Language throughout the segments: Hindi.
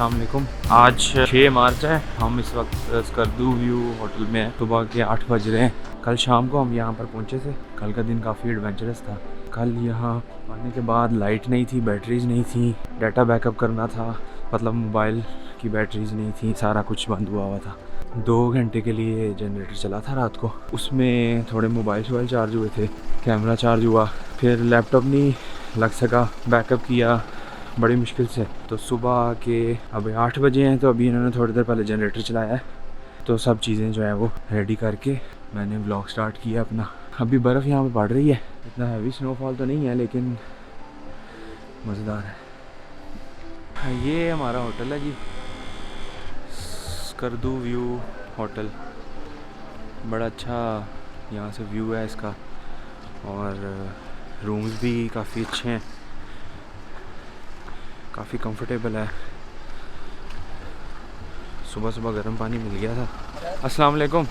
अस्सलाम वालेकुम। आज 6 मार्च है। हम इस वक्त स्कर्दू व्यू होटल में हैं। सुबह के 8 बज रहे हैं। कल शाम को हम यहाँ पर पहुँचे थे। कल का दिन काफ़ी एडवेंचरस था। कल यहाँ आने के बाद लाइट नहीं थी, बैटरीज नहीं थी, डाटा बैकअप करना था, मतलब मोबाइल की बैटरीज नहीं थी, सारा कुछ बंद हुआ था। 2 घंटे के लिए जनरेटर चला था रात को, उसमें थोड़े मोबाइल चार्ज हुए थे, कैमरा चार्ज हुआ, फिर लैपटॉप नहीं लग सका, बैकअप किया बड़ी मुश्किल से। तो सुबह के अभी 8 बजे हैं, तो अभी इन्होंने थोड़ी देर पहले जनरेटर चलाया है, तो सब चीज़ें जो है वो रेडी करके मैंने व्लॉग स्टार्ट किया अपना। अभी बर्फ़ यहाँ पे पड़ रही है, इतना हैवी स्नोफॉल तो नहीं है लेकिन मज़ेदार है। ये हमारा होटल है जी, स्कर्दू व्यू होटल। बड़ा अच्छा यहाँ से व्यू है इसका, और रूम्स भी काफ़ी अच्छे हैं, काफ़ी कंफर्टेबल है। सुबह सुबह गर्म पानी मिल गया था। अस्सलाम वालेकुम।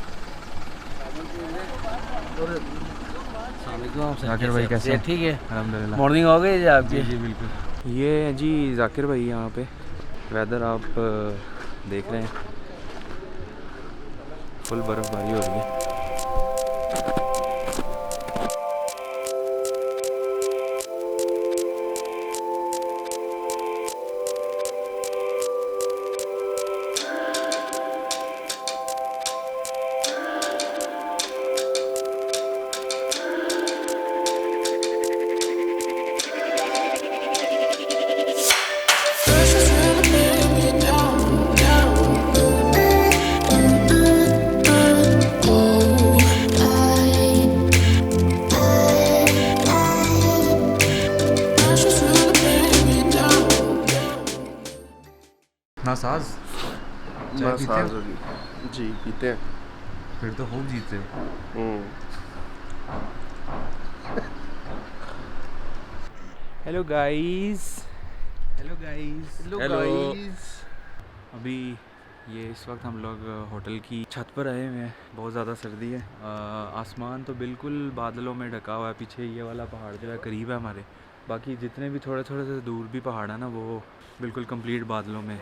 जाकिर भाई कैसे हैं? ठीक है, अल्हम्दुलिल्लाह। मॉर्निंग हो गई आपकी? जी बिल्कुल। ये है जी जाकिर भाई यहाँ पे। वेदर आप देख रहे हैं, फुल बर्फ़बारी हो रही है। नासाज जी पीते हैं। फिर तो खूब जीते हो। Hello guys. हेलो। अभी ये इस वक्त हम लोग होटल की छत पर आए हुए हैं। बहुत ज़्यादा सर्दी है। आसमान तो बिल्कुल बादलों में ढका हुआ है। पीछे ये वाला पहाड़ जो है करीब है हमारे, बाकी जितने भी थोड़े थोड़े से दूर भी पहाड़ है ना, वो बिल्कुल कंप्लीट बादलों में।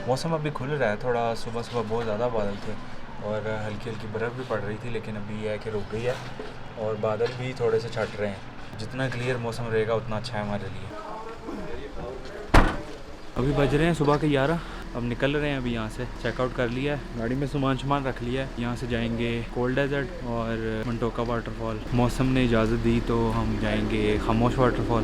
मौसम अभी खुल रहा है थोड़ा। सुबह सुबह बहुत ज़्यादा बादल थे और हल्की हल्की बर्फ़ भी पड़ रही थी, लेकिन अभी यह है कि रुक गई है और बादल भी थोड़े से छट रहे हैं। जितना क्लियर मौसम रहेगा उतना अच्छा है हमारे लिए। अभी बज रहे हैं सुबह के 11। अब निकल रहे हैं। अभी यहाँ से चेकआउट कर लिया है, गाड़ी में सामान रख लिया है। यहाँ से जाएंगे कोल्ड डेजर्ट और मंटोका वाटरफॉल। मौसम ने इजाज़त दी तो हम जाएंगे खामोश वाटरफॉल।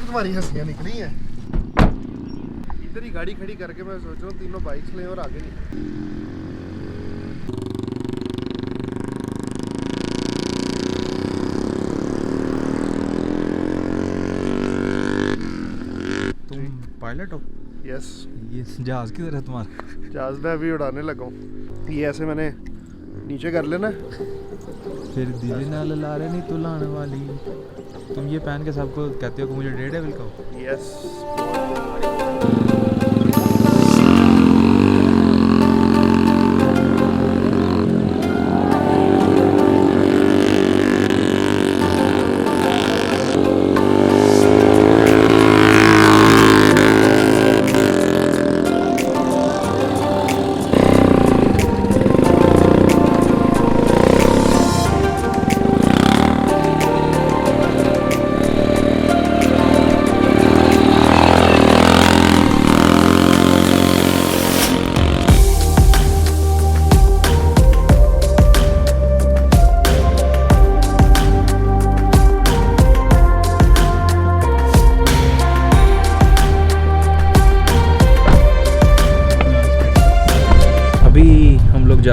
तुम्हारी हंसियाँ निकली हैं। इधर ही गाड़ी खड़ी करके मैं सोच रहा हूँ तीनों बाइक्स लें और आगे निकलें। तुम पायलट हो? यस। ये जहाज किधर है तुम्हारा? जहाज में अभी उड़ाने लगा हूँ। ये ऐसे मैंने नीचे कर लेना। फिर दिल ना ललारे नहीं तुलाने वाली। तुम ये पहन के सबको कहते हो कि मुझे डेयरडेविल कहो। यस।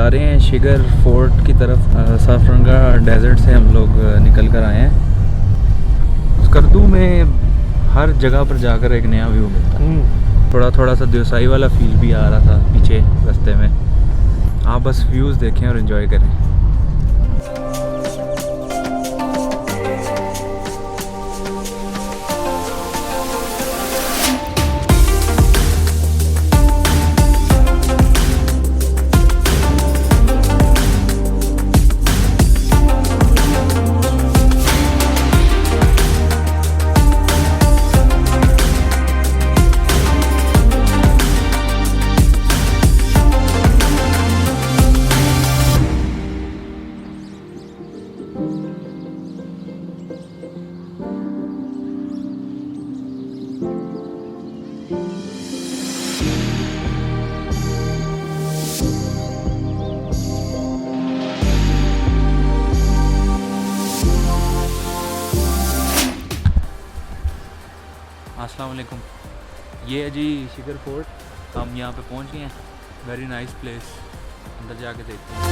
जा रहे हैं शिगर फोर्ट की तरफ। साफरंगा डेजर्ट से हम लोग निकल कर आए हैं। स्कर्दू में हर जगह पर जाकर एक नया व्यू मिलता है। थोड़ा थोड़ा सा देवसाई वाला फील भी आ रहा था पीछे रास्ते में। आप बस व्यूज़ देखें और एंजॉय करें। अस्सलाम वालेकुम। ये है जी शिगर फोर्ट। हम यहाँ पे पहुँच गए हैं। Very nice place. अंदर जाके देखते हैं।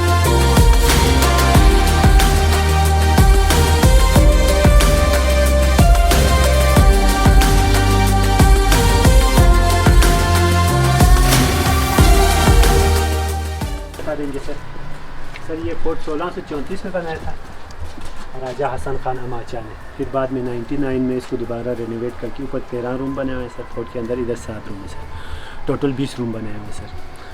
बता देंगे सर ये फोर्ट 1634 में बनाया था राजा हसन खान अमाचा ने। फिर बाद में 99 में इसको दोबारा रेनोवेट करके ऊपर 13 रूम बनाए हुए हैं सर फोर्ट के अंदर। इधर 7 रूम है सर। टोटल 20 रूम बनाए हुए हैं सर।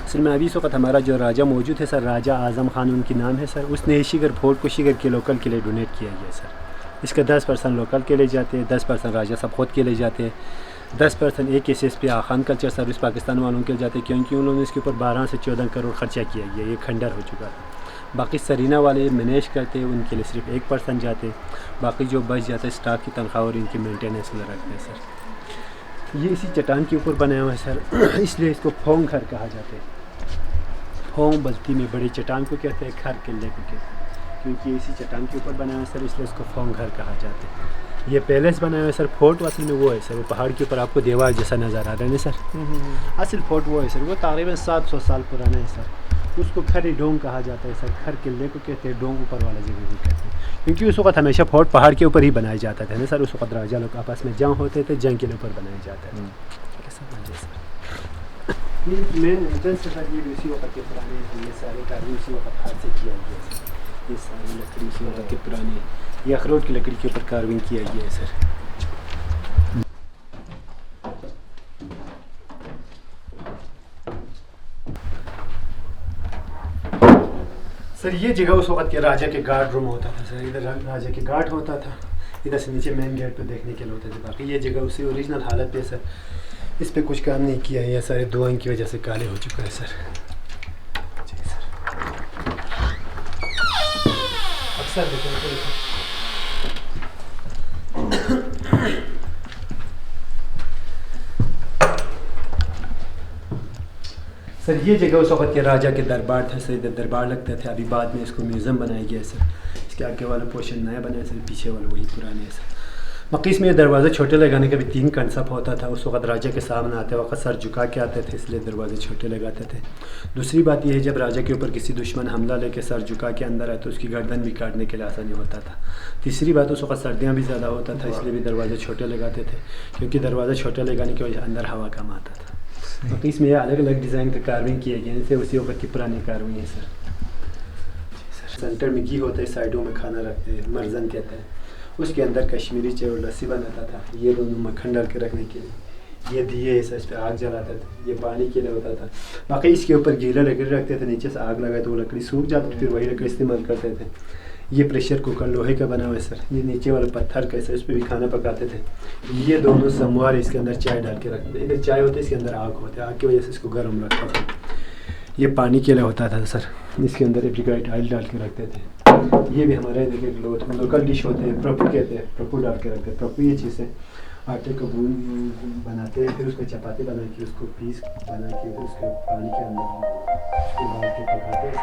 असल में अभी इस वक्त हमारा जो राजा मौजूद है सर, राजा आज़म खान उनकी नाम है सर। उसने शिगर फोर्ट को शिगर के लोकल के लिए डोनेट किया गया सर। इसका 10% लोकल के लिए जाते हैं, 10% राजा साहब खुद के लिए जाते हैं, 10% एक केसेस पे आखान कल्चर सर्विस पाकिस्तान वालों के जाते हैं, क्योंकि उन्होंने इसके ऊपर 12 से 14 करोड़ खर्चा किया गया। ये खंडर हो चुका है। बाकी सरीना वाले मैनेज करते हैं, उनके लिए सिर्फ 1% जाते। बाकी जो बच जाता है स्टाफ की तनख्वाह और इनकी मेंटेनेंस में रखते हैं सर। ये इसी चट्टान के ऊपर बनाया हुआ है सर। इसलिए इसको फोंग घर कहा जाता है। फोंग बल्ती में बड़ी चट्टान को कहते हैं, घर किले को कहते हैं, क्योंकि इसी चट्टान के ऊपर बनाया हुआ है सर, इसलिए इसको फोंग घर कहा जाता है। ये पैलेस बनाया हुआ है सर। फोर्ट असल में वो है सर, वो पहाड़ के ऊपर आपको दीवार जैसा नज़र आ रहा है ना सर। असल फोर्ट वो है सर, वो तकरीबन 700 साल पुराना है सर। उसको खरी डोंग कहा जाता है सर। खर किले को कहते हैं, डोंग ऊपर वाला जगह भी कहते हैं, क्योंकि उस वक्त हमेशा फोर्ट पहाड़ के ऊपर ही बनाया जाता था ना सर। उस वक्त राजा लोग आपस में जंग होते थे, जंग के ऊपर बनाया जाता है सर। ये मेन एंट्रेंस है सर। ये उसी वक्त के पुराने हैं। ये सारे कार्य उसी वक्त हाथ से किया गया है सर। ये सारी लकड़ी उसी वक्त के पुराने, ये अखरोट की लकड़ी के ऊपर कार्विंग किया गया है सर। सर ये जगह उस वक्त के राजा के गार्ड रूम होता था सर। इधर राजा के गार्ड होता था, इधर से नीचे मेन गेट पे देखने के लिए होता था। बाकी ये जगह उसी ओरिजिनल हालत पे सर। इस पे कुछ काम नहीं किया है। ये सारे धुआं की वजह से काले हो चुका है सर। जी सर। अक्सर सर ये जगह उस वक्त के राजा के दरबार था सर। इधर दरबार लगते थे। अभी बाद में इसको म्यूज़ियम बनाया गया है सर। इसके आगे वाला पोर्शन नया बना है सर, पीछे वाला वही पुराने है सर। मकीस में ये दरवाज़े छोटे लगाने का भी 3 कंसेप्ट होता था। उस वक्त राजा के सामने आते वक्त सर झुका के आते थे, इसलिए दरवाजे छोटे लगाते थे। दूसरी बात यह है, जब राजा के ऊपर किसी दुश्मन हमला लेके सर झुका के अंदर आए तो उसकी गर्दन भी काटने के लिए आसानी होता था। तीसरी बात, उस वक्त सर्दियाँ भी ज़्यादा होता था, इसलिए भी दरवाजे छोटे लगाते थे, क्योंकि दरवाज़े छोटे लगाने की वजह अंदर हवा कम आता था। मकीस में अलग अलग डिज़ाइन का कार्विंग किए गए हैं, उसी वक्त की पुरानी कार्विंग है सर। सेंटर में घी होता है, साइडों में खाना रखते हैं, मर्जन कहते हैं। उसके अंदर कश्मीरी चाय और लस्सी बनाता था। ये दोनों मक्खन डाल के रखने के लिए। ये दिए है सर, इस पर आग जलाते थे। ये पानी के लिए होता था। बाकी इसके ऊपर गीला लकड़ी रखते थे, नीचे से आग लगाए तो वो लकड़ी सूख जाती, फिर वही लकड़ी इस्तेमाल करते थे। ये प्रेशर कुकर लोहे का बना हुआ है सर। ये नीचे वाला पत्थर का सर, इस पर भी खाना पकाते थे। ये दोनों समवार इसके अंदर चाय डाल के रखते थे। इधर चाय होती है, इसके अंदर आग होती है, आग की वजह से इसको गर्म रखता था। ये पानी के लिए होता था सर। इसके अंदर एप्रिकॉट ऑयल डाल के रखते थे। ये भी हमारे देखिए लोकल डिश होते हैं, प्रपू कहते हैं, प्रपू डाल के रखते हैं। प्रपू ये चीज़ है, आटे को गूंद बनाते हैं, फिर उसमें चपाती बना के उसको पीस बना के फिर उसके पानी के अंदर उसको डाल के पकाते हैं।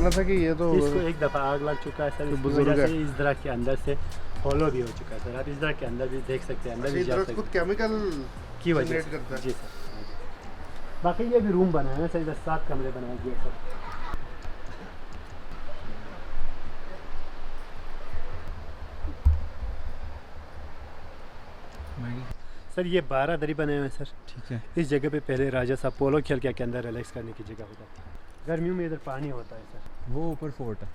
बताना था कि ये तो इसको एक दफ़ा आग लग चुका है सर, इसकी बुजुर्ग वजह है। से इस दरख्त के अंदर से फॉलो भी हो चुका है सर। आप इस दरख्त के अंदर भी देख सकते हैं, अंदर भी जा दरख्त सकते खुद हैं केमिकल की वजह जनरेट से। करता है। जी सर। बाकी ये भी रूम बनाए हैं सर, इधर 7 कमरे बनाए दिए सर। सर ये 12 दरी बने हुए हैं सर। ठीक है। इस जगह पे पहले राजा साहब पोलो खेल के अंदर रिलैक्स करने की जगह होता था। गर्मियों में इधर पानी होता है सर। वो ऊपर फोर्ट है,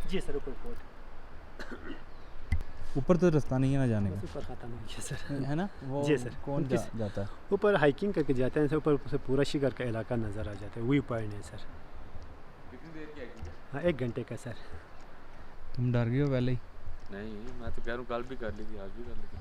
जी सर, ऊपर फोर्ट, ऊपर तो रास्ता नहीं है ना जाने बस ऊपर ख़त्म हो गया सर। का, है ना? वो जी सर। कौन जाता है? ऊपर हाइकिंग करके जाते हैं सर, ऊपर से पूरा शिगर का इलाका नज़र आ जाता है, व्यू पॉइंट है सर। हाँ 1 घंटे का सर। तुम डर गए हो पहले ही? नहीं, मैं तो कह रहा हूँ कल भी कर ली थी, आज भी कर ली थी।